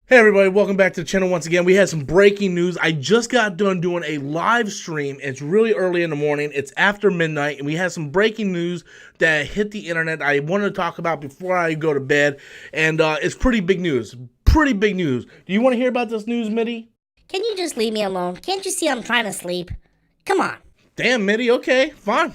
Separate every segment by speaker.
Speaker 1: Hey everybody, welcome back to the channel once again. We had some breaking news. I just got done doing a live stream. It's really early in the morning. It's after midnight, and we had some breaking news that hit the internet I wanted to talk about before I go to bed, and it's pretty big news. Pretty big news. Do you want to hear about this news, Mitty?
Speaker 2: Can you just leave me alone? Can't you see I'm trying to sleep? Come on.
Speaker 1: Damn, Mitty, okay, fine.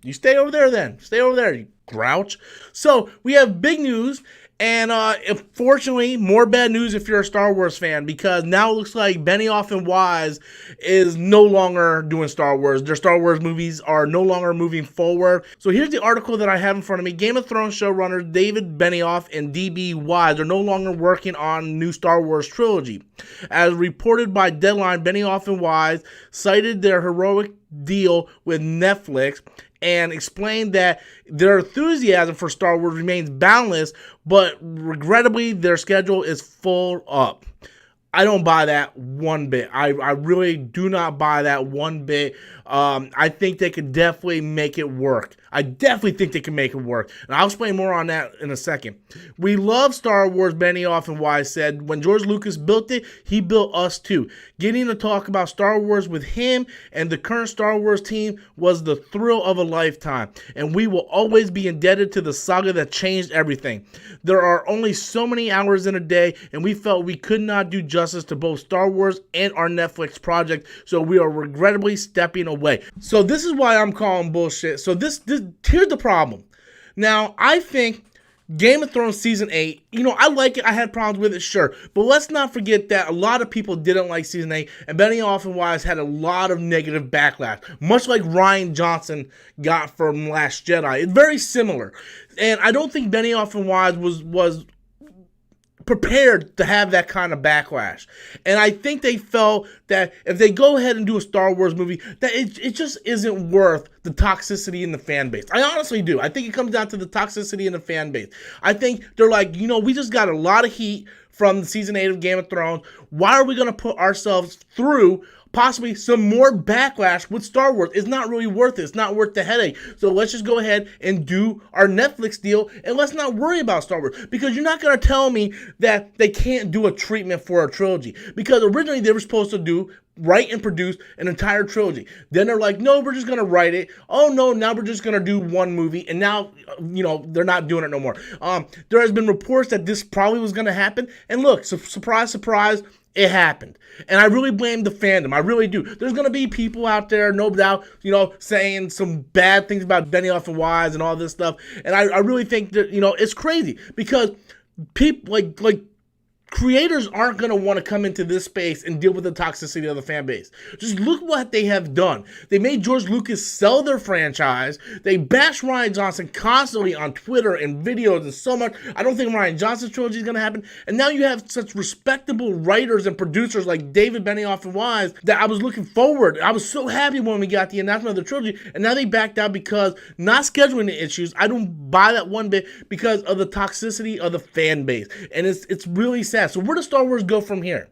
Speaker 1: You stay over there then. Stay over there, you grouch. So, we have big news. And unfortunately, more bad news if you're a Star Wars fan, because now it looks like Benioff and Weiss is no longer doing Star Wars. Their Star Wars movies are no longer moving forward. So here's the article that I have in front of me. Game of Thrones showrunners David Benioff and D.B. Weiss are no longer working on new Star Wars trilogy. As reported by Deadline, Benioff and Weiss cited their heroic deal with Netflix and explained that their enthusiasm for Star Wars remains boundless, but regrettably, their schedule is full up. I don't buy that one bit. I really do not buy that one bit. I think they could definitely make it work. I definitely think they can make it work. And I'll explain more on that in a second. We love Star Wars, Benioff and Weiss said. When George Lucas built it, he built us too. Getting to talk about Star Wars with him and the current Star Wars team was the thrill of a lifetime. And we will always be indebted to the saga that changed everything. There are only so many hours in a day, and we felt we could not do justice to both Star Wars and our Netflix project, so we are regrettably stepping away. So this is why I'm calling bullshit. So here's the problem. Now, I think Game of Thrones Season 8, I like it. I had problems with it, sure. But let's not forget that a lot of people didn't like Season 8, and Benioff and Weiss had a lot of negative backlash, much like Rian Johnson got from Last Jedi. It's very similar. And I don't think Benioff and Weiss was prepared to have that kind of backlash. And I think they felt that if they go ahead and do a Star Wars movie, that it just isn't worth the toxicity in the fan base. I honestly do. I think it comes down to the toxicity in the fan base. I think they're like, we just got a lot of heat from season 8 of Game of Thrones. Why are we going to put ourselves through possibly some more backlash with Star Wars? It's not really worth it. It's not worth the headache. So let's just go ahead and do our Netflix deal, and let's not worry about Star Wars, because you're not going to tell me that they can't do a treatment for a trilogy, because originally they were supposed to write and produce an entire trilogy. Then they're like, no, we're just going to write it. Oh, no, now we're just going to do one movie. And now, they're not doing it no more. There has been reports that this probably was going to happen. And look, surprise, surprise, it happened. And I really blame the fandom. I really do. There's going to be people out there, no doubt, saying some bad things about Benioff and Weiss and all this stuff. And I really think that, it's crazy, because people like creators aren't going to want to come into this space and deal with the toxicity of the fan base. Just look what they have done. They made George Lucas sell their franchise. They bash Rian Johnson constantly on Twitter and videos and so much. I don't think Rian Johnson's trilogy is going to happen. And now you have such respectable writers and producers like David Benioff and Weiss that I was looking forward. I was so happy when we got the announcement of the trilogy, and now they backed out because not scheduling issues. I don't buy that one bit because of the toxicity of the fan base. And it's really sad. So where does Star Wars go from here?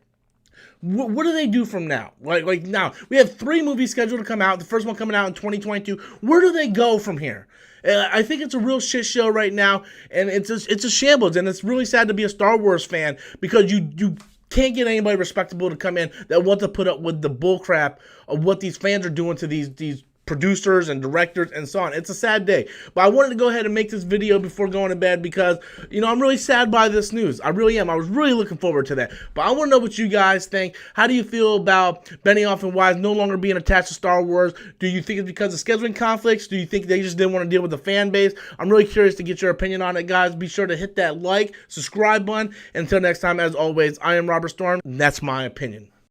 Speaker 1: What do they do from now? Like now, we have 3 movies scheduled to come out. The first one coming out in 2022. Where do they go from here? I think it's a real shit show right now, and it's a shambles. And it's really sad to be a Star Wars fan, because you can't get anybody respectable to come in that want to put up with the bullcrap of what these fans are doing to these producers and directors and so on. It's a sad day. But I wanted to go ahead and make this video before going to bed, because, I'm really sad by this news. I really am. I was really looking forward to that. But I want to know what you guys think. How do you feel about Benioff and Weiss no longer being attached to Star Wars? Do you think it's because of scheduling conflicts? Do you think they just didn't want to deal with the fan base? I'm really curious to get your opinion on it, guys. Be sure to hit that like, subscribe button. Until next time, as always, I am Robert Storm. And that's my opinion.